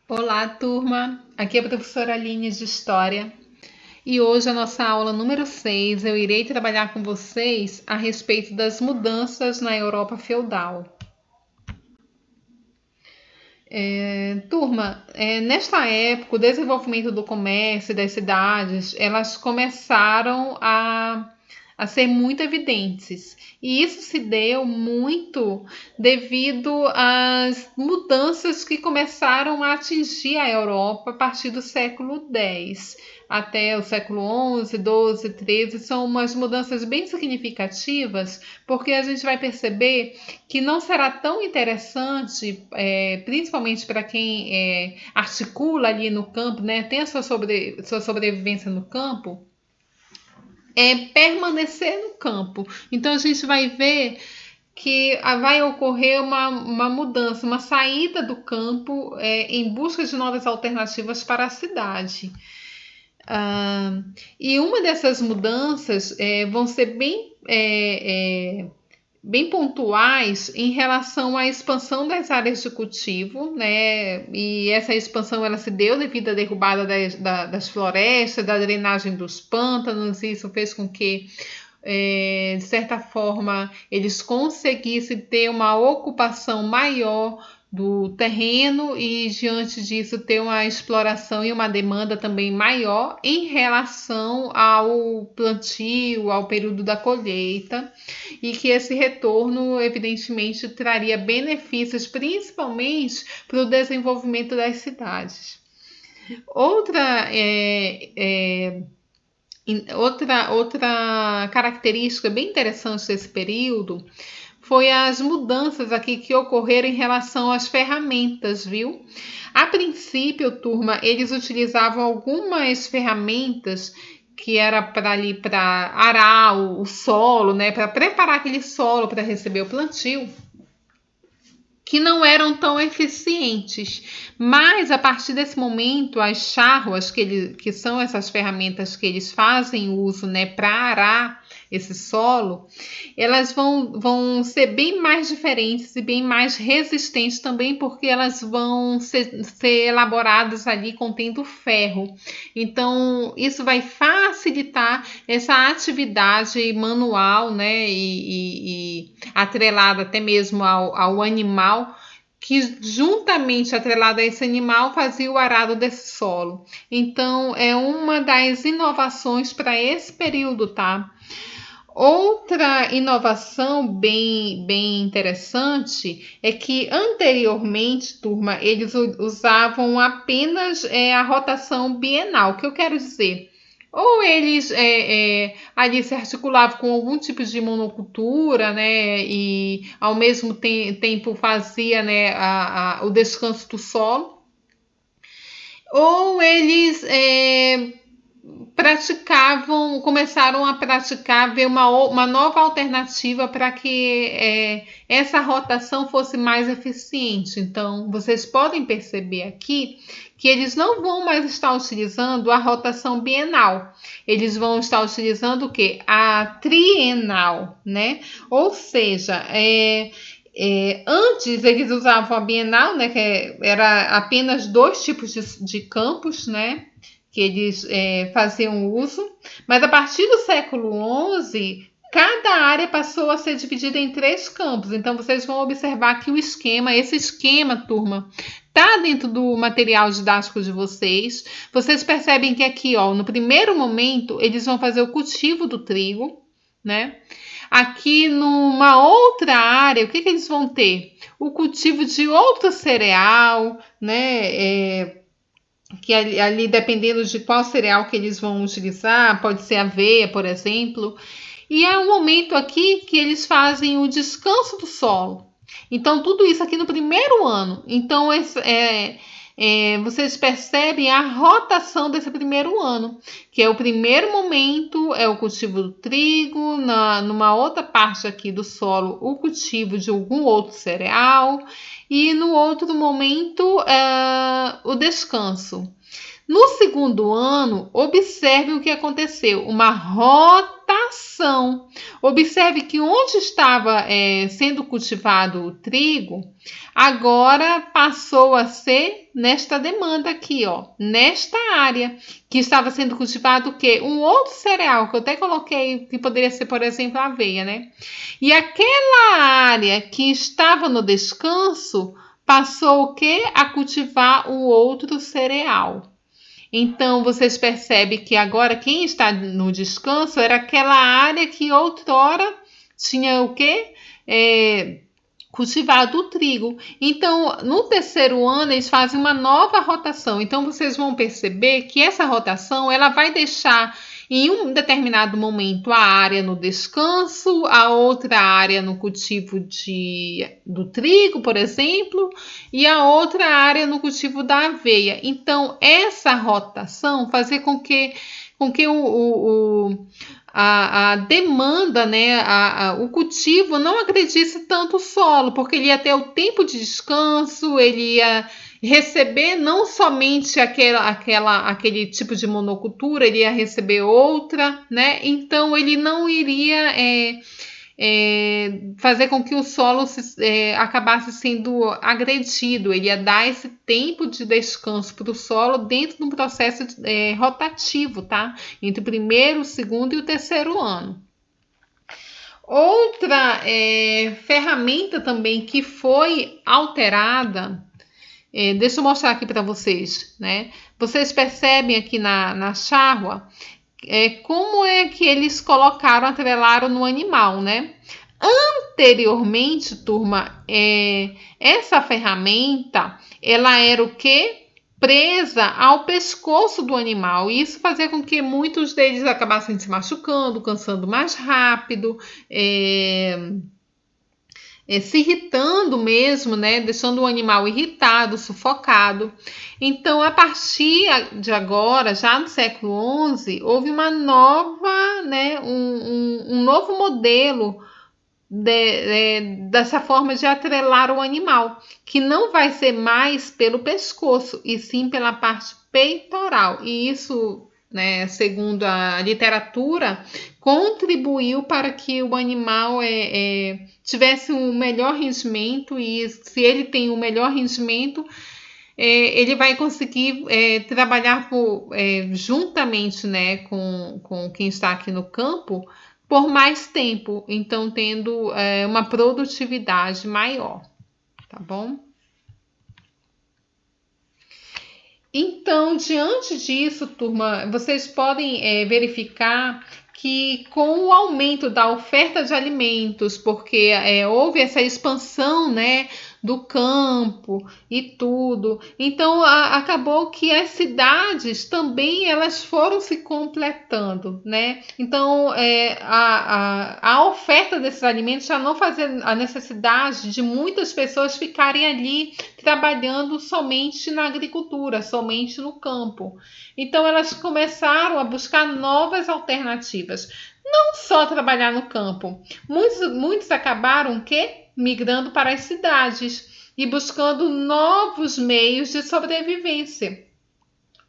Olá, turma! Aqui é a professora Aline de História e hoje a nossa aula número 6 eu irei trabalhar com vocês a respeito das mudanças na Europa feudal. Turma, nesta época o desenvolvimento do comércio e das cidades elas começaram a ser muito evidentes. E isso se deu muito devido às mudanças que começaram a atingir a Europa a partir do século X até o século XI, XII, XIII. São umas mudanças bem significativas, porque a gente vai perceber que não será tão interessante, principalmente para quem articula ali no campo, né, tem a sua sobrevivência no campo, permanecer no campo. Então a gente vai ver que vai ocorrer uma mudança, uma saída do campo em busca de novas alternativas para a cidade. E uma dessas mudanças vão ser bem pontuais em relação à expansão das áreas de cultivo, né? E essa expansão ela se deu devido à derrubada das florestas, da drenagem dos pântanos, e isso fez com que de certa forma, eles conseguissem ter uma ocupação maior do terreno e, diante disso, ter uma exploração e uma demanda também maior em relação ao plantio, ao período da colheita, e que esse retorno, evidentemente, traria benefícios, principalmente para o desenvolvimento das cidades. Outra característica bem interessante desse período foi as mudanças aqui que ocorreram em relação às ferramentas, viu? A princípio, turma, eles utilizavam algumas ferramentas que era para arar o solo, né, para preparar aquele solo para receber o plantio, que não eram tão eficientes. Mas a partir desse momento, as charruas, que são essas ferramentas que eles fazem uso, né, para arar esse solo, elas vão ser bem mais diferentes e bem mais resistentes também, porque elas vão ser elaboradas ali contendo ferro. Então, isso vai facilitar essa atividade manual, né, e atrelada até mesmo ao animal, que juntamente atrelado a esse animal fazia o arado desse solo. Então, é uma das inovações para esse período, tá? Outra inovação bem interessante é que anteriormente, turma, eles usavam apenas a rotação bienal. O que eu quero dizer? Ou eles ali se articulavam com algum tipo de monocultura, né, e ao mesmo tempo fazia, né, o descanso do solo, ou eles começaram a praticar, ver uma nova alternativa para que essa rotação fosse mais eficiente. Então, vocês podem perceber aqui que eles não vão mais estar utilizando a rotação bienal, eles vão estar utilizando o que? A trienal, né? Ou seja, antes eles usavam a bienal, né, que era apenas 2 tipos de campos, né, que eles faziam uso, mas a partir do século XI, cada área passou a ser dividida em 3 campos. Então vocês vão observar que esse esquema, turma, tá dentro do material didático de vocês. Vocês percebem que aqui, ó, no primeiro momento, eles vão fazer o cultivo do trigo, né? Aqui numa outra área, o que eles vão ter? O cultivo de outro cereal, né? Que ali, dependendo de qual cereal que eles vão utilizar, pode ser aveia, por exemplo. E é um momento aqui que eles fazem o descanso do solo. Então, tudo isso aqui no primeiro ano. Então, vocês percebem a rotação desse primeiro ano, que é o primeiro momento, é o cultivo do trigo, numa outra parte aqui do solo, o cultivo de algum outro cereal, e no outro momento, o descanso. No segundo ano, observe o que aconteceu, uma rotação. Observe que onde estava sendo cultivado o trigo, agora passou a ser nesta demanda aqui, ó, nesta área, que estava sendo cultivado o quê? Um outro cereal, que eu até coloquei, que poderia ser, por exemplo, a aveia, né? E aquela área que estava no descanso, passou o quê? A cultivar o outro cereal. Então, vocês percebem que agora quem está no descanso era aquela área que outrora tinha o quê? Cultivado o trigo. Então, no terceiro ano, eles fazem uma nova rotação. Então, vocês vão perceber que essa rotação ela vai deixar em um determinado momento a área no descanso, a outra área no cultivo do trigo, por exemplo, e a outra área no cultivo da aveia. Então, essa rotação fazer com que a demanda, né, o cultivo não agredisse tanto o solo, porque ele ia ter o tempo de descanso, ele ia receber não somente aquele tipo de monocultura, ele ia receber outra, né? Então ele não iria fazer com que o solo acabasse sendo agredido. Ele ia dar esse tempo de descanso para o solo dentro de um processo rotativo, tá? Entre o primeiro, o segundo e o terceiro ano. Outra ferramenta também que foi alterada, deixa eu mostrar aqui para vocês, né? Vocês percebem aqui na charrua como é que eles atrelaram no animal, né? Anteriormente, turma, essa ferramenta, ela era o quê? Presa ao pescoço do animal. E isso fazia com que muitos deles acabassem se machucando, cansando mais rápido, se irritando mesmo, né? Deixando o animal irritado, sufocado. Então, a partir de agora, já no século XI, houve uma nova, né? Um novo modelo dessa forma de atrelar o animal, que não vai ser mais pelo pescoço, e sim pela parte peitoral. E isso, né, segundo a literatura, contribuiu para que o animal tivesse um melhor rendimento, e se ele tem um melhor rendimento, ele vai conseguir trabalhar juntamente, né, com quem está aqui no campo por mais tempo, então tendo uma produtividade maior, tá bom? Então, diante disso, turma, vocês podem verificar que com o aumento da oferta de alimentos, porque houve essa expansão, né, do campo e tudo, então acabou que as cidades também elas foram se completando, né? Então a oferta desses alimentos já não fazia a necessidade de muitas pessoas ficarem ali trabalhando somente na agricultura, somente no campo. Então elas começaram a buscar novas alternativas. Não só trabalhar no campo. Muitos acabaram migrando para as cidades e buscando novos meios de sobrevivência,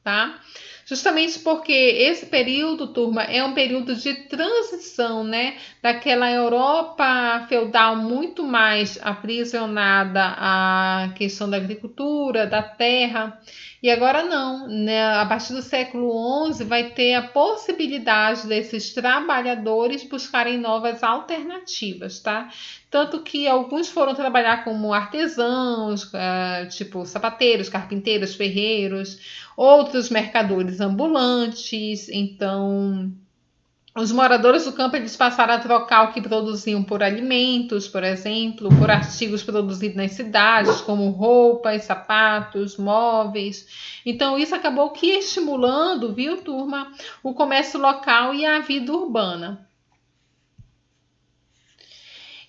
tá? Justamente porque esse período, turma, é um período de transição, né? Daquela Europa feudal muito mais aprisionada à questão da agricultura, da terra. E agora não, né? A partir do século XI vai ter a possibilidade desses trabalhadores buscarem novas alternativas, tá? Tanto que alguns foram trabalhar como artesãos, tipo sapateiros, carpinteiros, ferreiros, outros mercadores ambulantes. Então, os moradores do campo eles passaram a trocar o que produziam por alimentos, por exemplo, por artigos produzidos nas cidades, como roupas, sapatos, móveis. Então, isso acabou que estimulando, viu, turma, o comércio local e a vida urbana.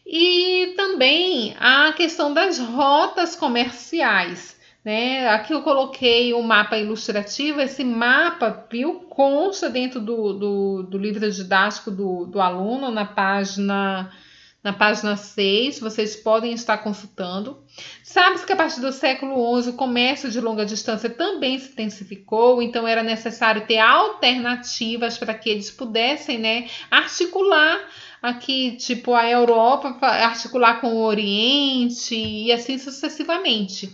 E também a questão das rotas comerciais, né? Aqui eu coloquei um mapa ilustrativo. Esse mapa, viu, consta dentro do livro didático do aluno, na página na página 6, vocês podem estar consultando. Sabe-se que a partir do século XI o comércio de longa distância também se intensificou, então era necessário ter alternativas para que eles pudessem, né, articular aqui, tipo a Europa, articular com o Oriente e assim sucessivamente,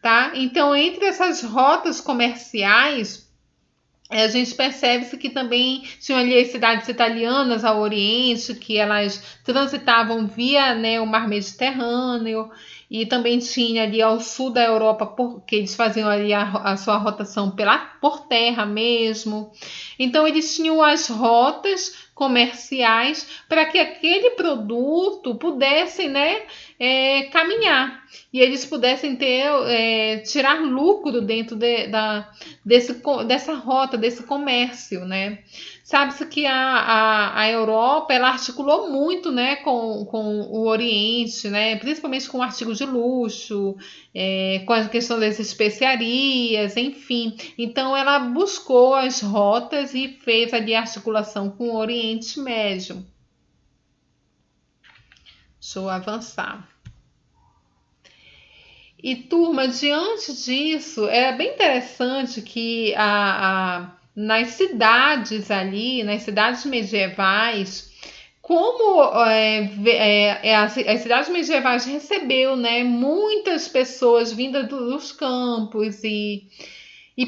tá? Então, entre essas rotas comerciais, a gente percebe-se que também tinham ali as cidades italianas ao Oriente, que elas transitavam via, né, o mar Mediterrâneo, e também tinha ali ao sul da Europa, porque eles faziam ali a sua rotação por terra mesmo. Então, eles tinham as rotas comerciais para que aquele produto pudesse, né, caminhar e eles pudessem tirar lucro dentro dessa rota, desse comércio, né? Sabe-se que a Europa ela articulou muito, né, com o Oriente, né, principalmente com artigos de luxo, com a questão das especiarias, enfim. Então ela buscou as rotas e fez ali a articulação com o Oriente Médio. Deixa eu avançar. E, turma, diante disso, é bem interessante que nas cidades ali, nas cidades medievais, como as cidades medievais recebeu, né, muitas pessoas vindas dos campos e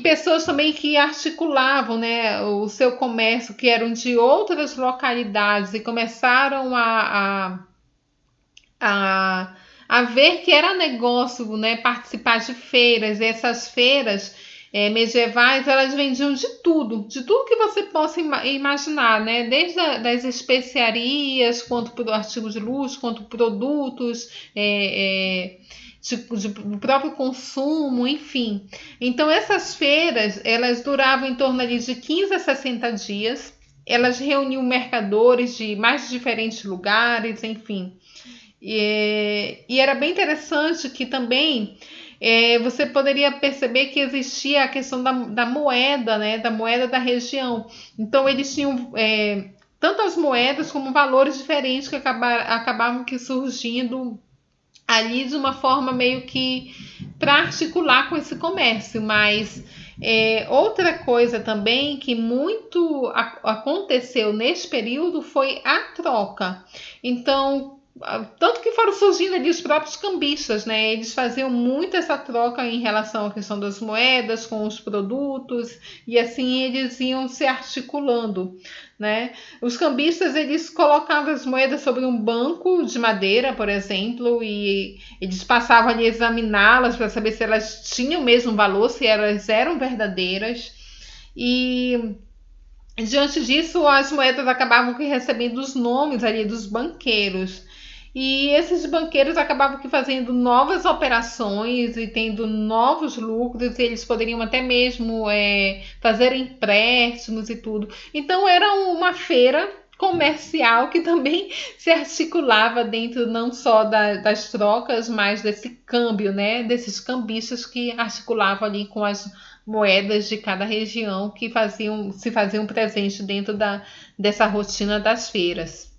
pessoas também que articulavam, né, o seu comércio, que eram de outras localidades e começaram a ver que era negócio, né, participar de feiras. E essas feiras medievais, elas vendiam de tudo que você possa imaginar, né, desde das especiarias, quanto para artigos de luxo, quanto produtos do próprio consumo, enfim. Então essas feiras, elas duravam em torno ali de 15 a 60 dias, elas reuniam mercadores de mais diferentes lugares, enfim. E era bem interessante que também você poderia perceber que existia a questão da moeda, né, da moeda da região. Então eles tinham tanto as moedas como valores diferentes que acabavam que surgindo ali de uma forma meio que para articular com esse comércio. Mas outra coisa também que muito aconteceu nesse período foi a troca. Então, tanto que foram surgindo ali os próprios cambistas, né? Eles faziam muito essa troca em relação à questão das moedas com os produtos e assim eles iam se articulando, né? Os cambistas, eles colocavam as moedas sobre um banco de madeira, por exemplo, e eles passavam ali a examiná-las para saber se elas tinham o mesmo valor, se elas eram verdadeiras. E diante disso, as moedas acabavam recebendo os nomes ali dos banqueiros. E esses banqueiros acabavam que fazendo novas operações e tendo novos lucros, e eles poderiam até mesmo fazer empréstimos e tudo. Então era uma feira comercial que também se articulava dentro não só das trocas, mas desse câmbio, né? Desses cambistas que articulavam ali com as moedas de cada região que se faziam presente dentro dessa rotina das feiras.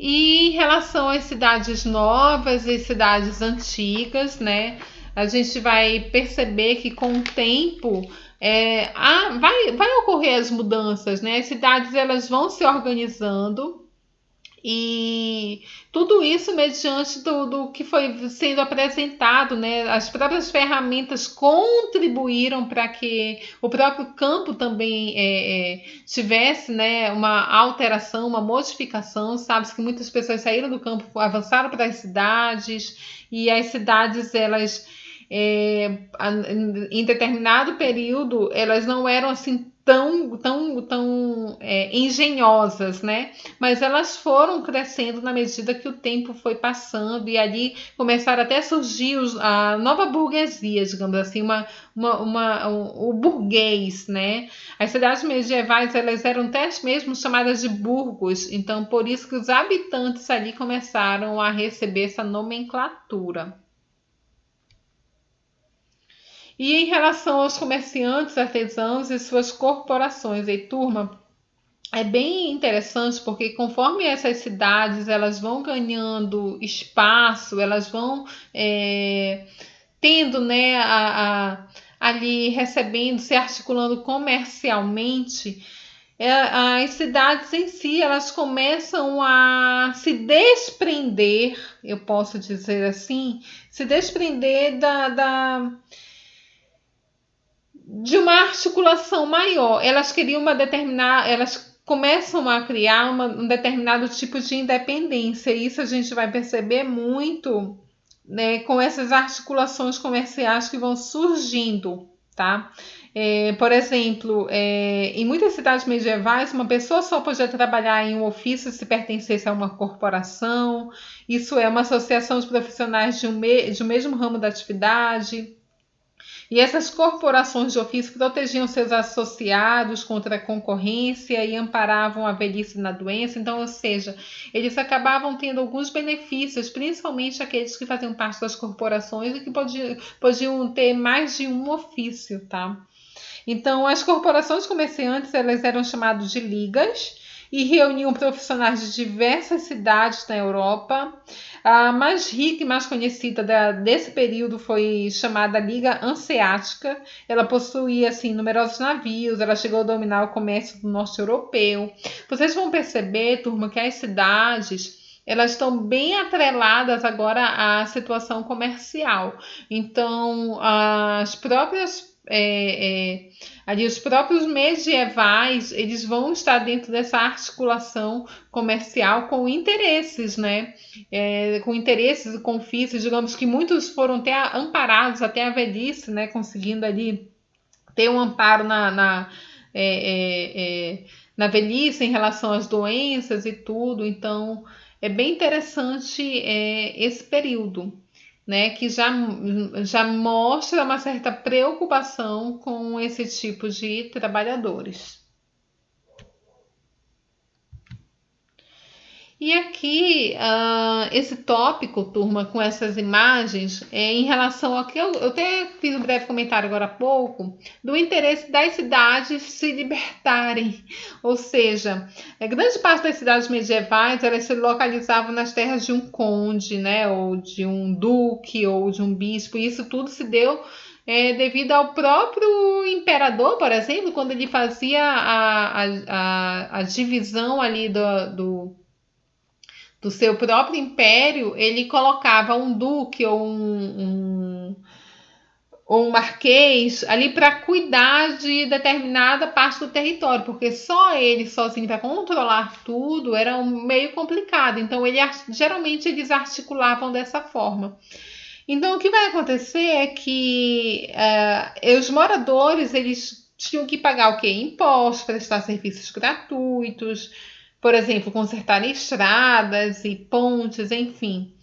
E em relação às cidades novas e cidades antigas, né, a gente vai perceber que com o tempo vai ocorrer as mudanças, né? As cidades elas vão se organizando e tudo isso mediante do que foi sendo apresentado, né? As próprias ferramentas contribuíram para que o próprio campo também tivesse, né, uma alteração, uma modificação. Sabe-se que muitas pessoas saíram do campo, avançaram para as cidades, e as cidades, elas em determinado período, elas não eram assim tão engenhosas, né? Mas elas foram crescendo na medida que o tempo foi passando, e ali começaram até a surgir a nova burguesia, digamos assim, o burguês, né? As cidades medievais, elas eram até mesmo chamadas de burgos, então por isso que os habitantes ali começaram a receber essa nomenclatura. E em relação aos comerciantes, artesãos e suas corporações, e turma, é bem interessante porque conforme essas cidades elas vão ganhando espaço, elas vão tendo, né, ali recebendo, se articulando comercialmente, as cidades em si elas começam a se desprender, eu posso dizer assim, se desprender de uma articulação maior. Elas queriam uma determinada, elas começam a criar um determinado tipo de independência. Isso a gente vai perceber muito, né, com essas articulações comerciais que vão surgindo, tá? Por exemplo, em muitas cidades medievais, uma pessoa só podia trabalhar em um ofício se pertencesse a uma corporação. Isso é uma associação de profissionais de um mesmo ramo da atividade. E essas corporações de ofício protegiam seus associados contra a concorrência e amparavam a velhice na doença. Então, ou seja, eles acabavam tendo alguns benefícios, principalmente aqueles que faziam parte das corporações e que podiam ter mais de um ofício, tá? Então, as corporações comerciantes elas eram chamadas de ligas e reuniam profissionais de diversas cidades na Europa. A mais rica e mais conhecida desse período foi chamada Liga Hanseática. Ela possuía assim, numerosos navios, ela chegou a dominar o comércio do norte europeu. Vocês vão perceber, turma, que as cidades elas estão bem atreladas agora à situação comercial. Então, as próprias ali os próprios medievais eles vão estar dentro dessa articulação comercial com interesses, né? Com interesses e conflitos, digamos que muitos foram até amparados até a velhice, né? Conseguindo ali ter um amparo na velhice em relação às doenças e tudo. Então é bem interessante esse período, né, que já mostra uma certa preocupação com esse tipo de trabalhadores. E aqui, esse tópico, turma, com essas imagens, em relação ao que eu até fiz um breve comentário agora há pouco, do interesse das cidades se libertarem. Ou seja, grande parte das cidades medievais, elas se localizavam nas terras de um conde, né, ou de um duque, ou de um bispo, e isso tudo se deu devido ao próprio imperador, por exemplo, quando ele fazia a divisão ali do seu próprio império, ele colocava um duque ou um marquês ali para cuidar de determinada parte do território, porque só ele sozinho para controlar tudo era meio complicado. Então, geralmente eles articulavam dessa forma. Então, o que vai acontecer é que os moradores eles tinham que pagar o quê? Impostos, prestar serviços gratuitos, por exemplo, consertar estradas e pontes, enfim.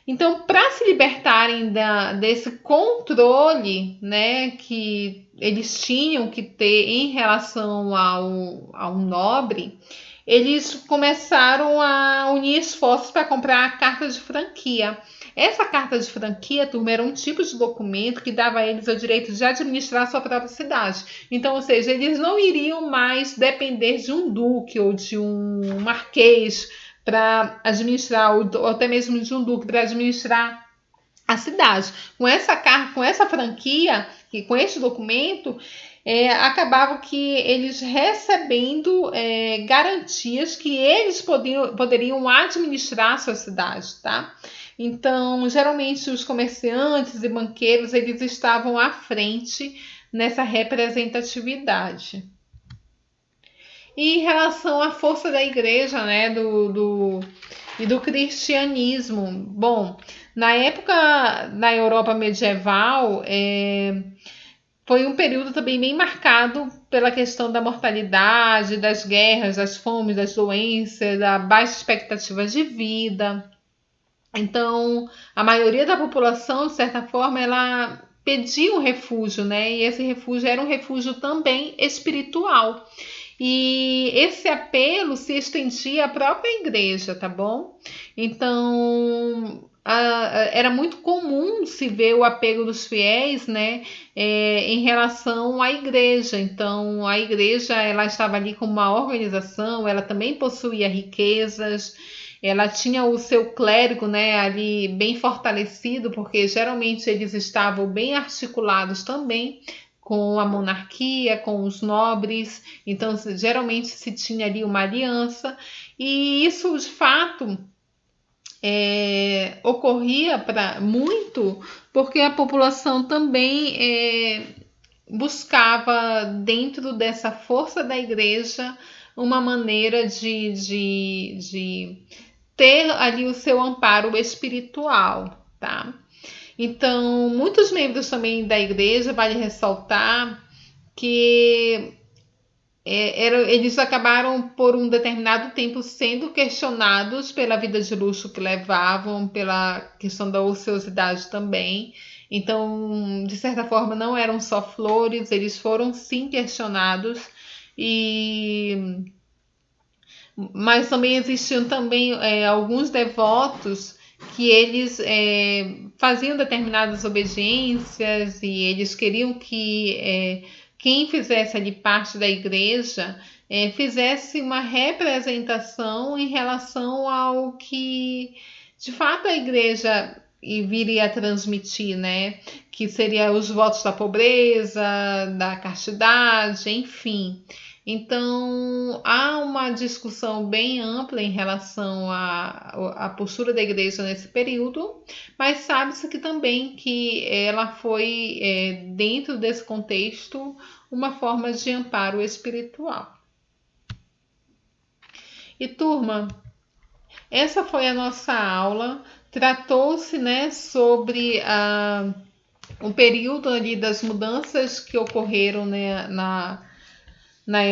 Então, para se libertarem desse controle, né, que eles tinham que ter em relação ao nobre, eles começaram a unir esforços para comprar a carta de franquia. Essa carta de franquia, turma, era um tipo de documento que dava a eles o direito de administrar a sua própria cidade. Então, ou seja, eles não iriam mais depender de um duque ou de um marquês para administrar, ou até mesmo de um duque para administrar a cidade. Com essa franquia e com este documento, acabava que eles recebendo garantias que eles poderiam administrar a sua cidade, tá? Então, geralmente os comerciantes e banqueiros eles estavam à frente nessa representatividade. E em relação à força da igreja, né, e do cristianismo, bom, na época na Europa medieval, foi um período também bem marcado pela questão da mortalidade, das guerras, das fomes, das doenças, da baixa expectativa de vida. Então, a maioria da população, de certa forma, ela pedia um refúgio, né? E esse refúgio era um refúgio também espiritual. E esse apelo se estendia à própria igreja, tá bom? Então, era muito comum se ver o apego dos fiéis, né, em relação à igreja. Então, a igreja ela estava ali como uma organização, ela também possuía riquezas, ela tinha o seu clérigo, né, ali bem fortalecido, porque geralmente eles estavam bem articulados também com a monarquia, com os nobres. Então, geralmente se tinha ali uma aliança, e isso de fato ocorria muito porque a população também buscava, dentro dessa força da igreja, uma maneira de ter ali o seu amparo espiritual, tá? Então, muitos membros também da igreja, vale ressaltar que eles acabaram por um determinado tempo sendo questionados pela vida de luxo que levavam, pela questão da ociosidade também. Então, de certa forma, não eram só flores, eles foram sim questionados, mas também existiam também alguns devotos que eles faziam determinadas obediências e eles queriam que quem fizesse ali parte da igreja fizesse uma representação em relação ao que de fato a igreja viria a transmitir, né? Que seria os votos da pobreza, da castidade, enfim. Então, há uma discussão bem ampla em relação à postura da igreja nesse período, mas sabe-se que também que ela foi, dentro desse contexto, uma forma de amparo espiritual. E turma, essa foi a nossa aula. Tratou-se, né, sobre o período ali das mudanças que ocorreram, né, na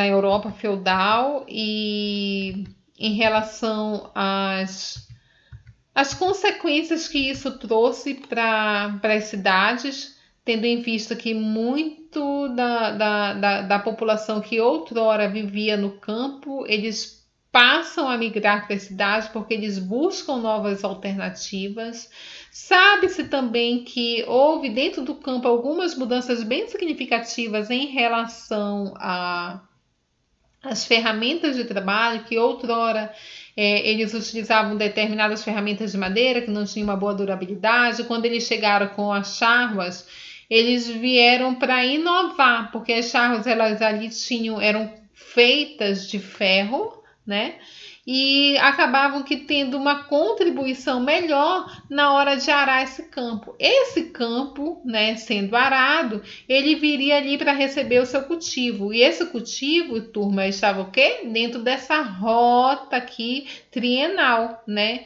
Europa feudal e em relação às consequências que isso trouxe para as cidades, tendo em vista que muito da população que outrora vivia no campo, eles passam a migrar para a cidade porque eles buscam novas alternativas. Sabe-se também que houve dentro do campo algumas mudanças bem significativas em relação às ferramentas de trabalho, que outrora eles utilizavam determinadas ferramentas de madeira que não tinham uma boa durabilidade. Quando eles chegaram com as charruas, eles vieram para inovar, porque as charruas elas ali eram feitas de ferro, né? E acabavam que tendo uma contribuição melhor na hora de arar esse campo. Esse campo, né, sendo arado, ele viria ali para receber o seu cultivo. E esse cultivo, turma, estava o quê? Dentro dessa rota aqui trienal, né?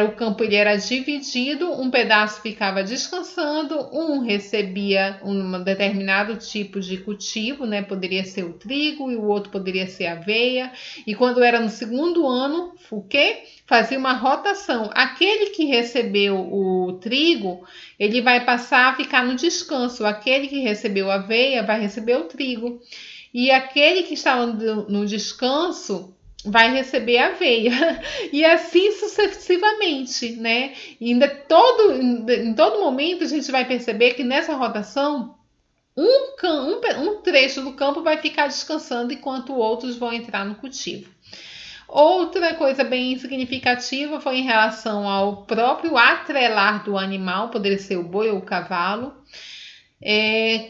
O campo ele era dividido, um pedaço ficava descansando, um recebia um determinado tipo de cultivo, né? Poderia ser o trigo e o outro poderia ser a aveia. E quando era no segundo ano, o quê? Fazia uma rotação. Aquele que recebeu o trigo, ele vai passar a ficar no descanso. Aquele que recebeu a aveia vai receber o trigo. E aquele que estava no descanso vai receber aveia, e assim sucessivamente, né? E em todo momento a gente vai perceber que nessa rotação um trecho do campo vai ficar descansando enquanto outros vão entrar no cultivo. Outra coisa bem significativa foi em relação ao próprio atrelar do animal, poderia ser o boi ou o cavalo.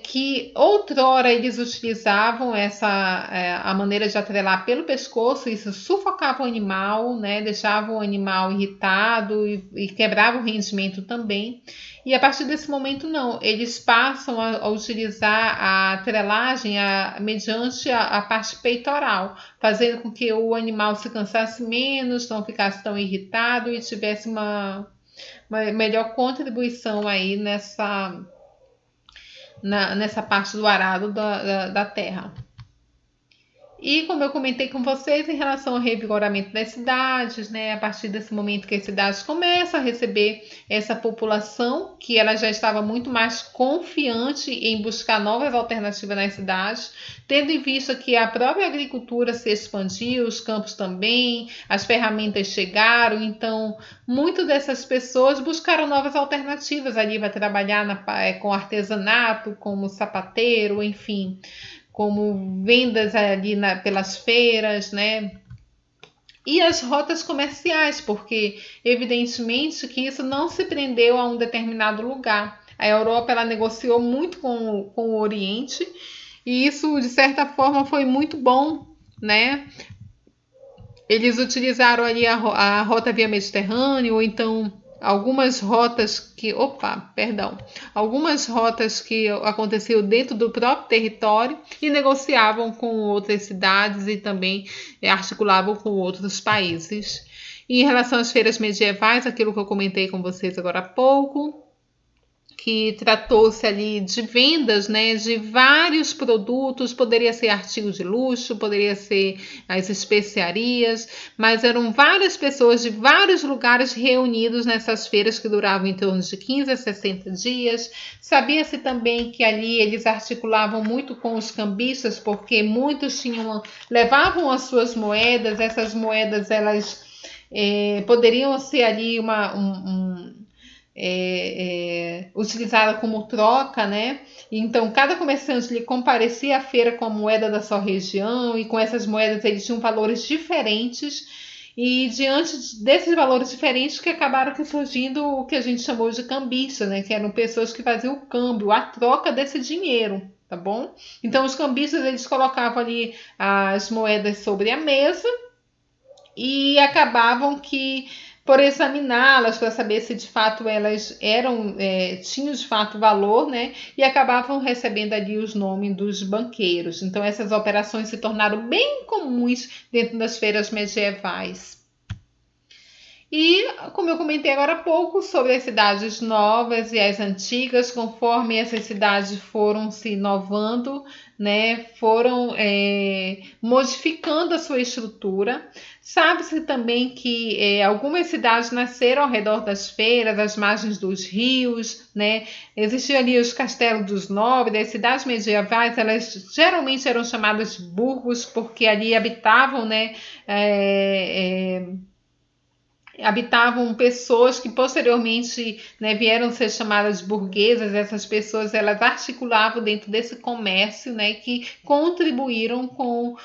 Que outrora eles utilizavam a maneira de atrelar pelo pescoço, isso sufocava o animal, né, deixava o animal irritado e quebrava o rendimento também. E a partir desse momento não, eles passam a utilizar a atrelagem mediante a parte peitoral, fazendo com que o animal se cansasse menos, não ficasse tão irritado e tivesse uma melhor contribuição aí nessa parte do arado da terra. E como eu comentei com vocês em relação ao revigoramento das cidades, né, a partir desse momento que as cidades começam a receber essa população, que ela já estava muito mais confiante em buscar novas alternativas nas cidades, tendo em vista que a própria agricultura se expandiu, os campos também, as ferramentas chegaram, então muitas dessas pessoas buscaram novas alternativas ali para trabalhar com artesanato, como sapateiro, enfim, como vendas ali pelas feiras, né? E as rotas comerciais, porque evidentemente que isso não se prendeu a um determinado lugar. A Europa ela negociou muito com o Oriente e isso de certa forma foi muito bom, né? Eles utilizaram ali a rota via Mediterrâneo, ou então algumas rotas que aconteciam dentro do próprio território e negociavam com outras cidades e também articulavam com outros países. E em relação às feiras medievais, aquilo que eu comentei com vocês agora há pouco, que tratou-se ali de vendas, né, de vários produtos, poderia ser artigo de luxo, poderia ser as especiarias, mas eram várias pessoas de vários lugares reunidos nessas feiras que duravam em torno de 15 a 60 dias. Sabia-se também que ali eles articulavam muito com os cambistas, porque muitos levavam as suas moedas, essas moedas elas poderiam ser ali utilizada como troca, né? Então, cada comerciante lhe comparecia à feira com a moeda da sua região e com essas moedas eles tinham valores diferentes e diante desses valores diferentes que acabaram surgindo o que a gente chamou de cambista, né? Que eram pessoas que faziam o câmbio, a troca desse dinheiro, tá bom? Então, os cambistas eles colocavam ali as moedas sobre a mesa e acabavam que por examiná-las para saber se de fato elas tinham de fato valor, né? E acabavam recebendo ali os nomes dos banqueiros. Então essas operações se tornaram bem comuns dentro das feiras medievais. E, como eu comentei agora há pouco, sobre as cidades novas e as antigas, conforme essas cidades foram se inovando, né, foram modificando a sua estrutura. Sabe-se também que algumas cidades nasceram ao redor das feiras, às margens dos rios, né? Existiam ali os castelos dos nobres, as cidades medievais, elas geralmente eram chamadas de burgos, porque ali habitavam, né, habitavam pessoas que posteriormente, né, vieram ser chamadas burguesas. Essas pessoas elas articulavam dentro desse comércio, né, que contribuíram com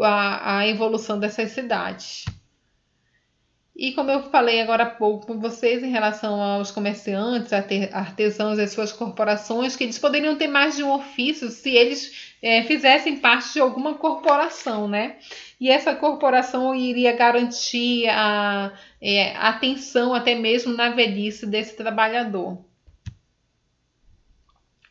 a evolução dessas cidades. E como eu falei agora há pouco com vocês em relação aos comerciantes, artesãos e suas corporações, que eles poderiam ter mais de um ofício se eles fizessem parte de alguma corporação, né? E essa corporação iria garantir a atenção até mesmo na velhice desse trabalhador.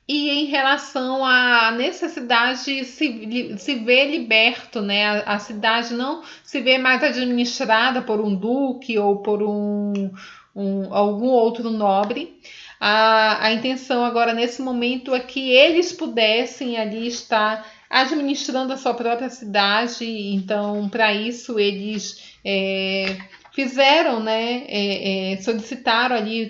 E em relação à necessidade de se ver liberto, né? A cidade não se vê mais administrada por um duque ou por algum outro nobre. A intenção agora, nesse momento, é que eles pudessem ali estar administrando a sua própria cidade. Então, para isso, eles fizeram, né, solicitaram ali,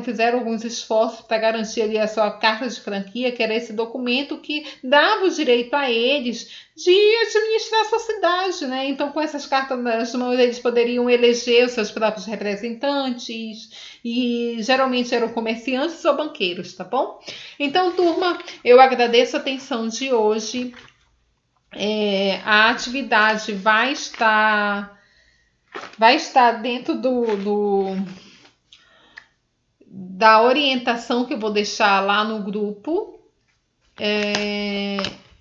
fizeram alguns esforços para garantir ali a sua carta de franquia, que era esse documento que dava o direito a eles de administrar a sua cidade, né? Então, com essas cartas nas mãos, eles poderiam eleger os seus próprios representantes e geralmente eram comerciantes ou banqueiros, tá bom? Então, turma, eu agradeço a atenção de hoje. A atividade vai estar dentro da orientação que eu vou deixar lá no grupo.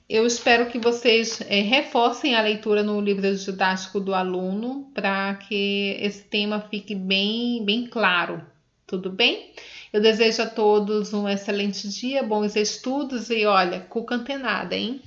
Eu espero que vocês reforcem a leitura no livro didático do aluno para que esse tema fique bem, bem claro. Tudo bem? Eu desejo a todos um excelente dia, bons estudos e olha, cuca antenada, hein?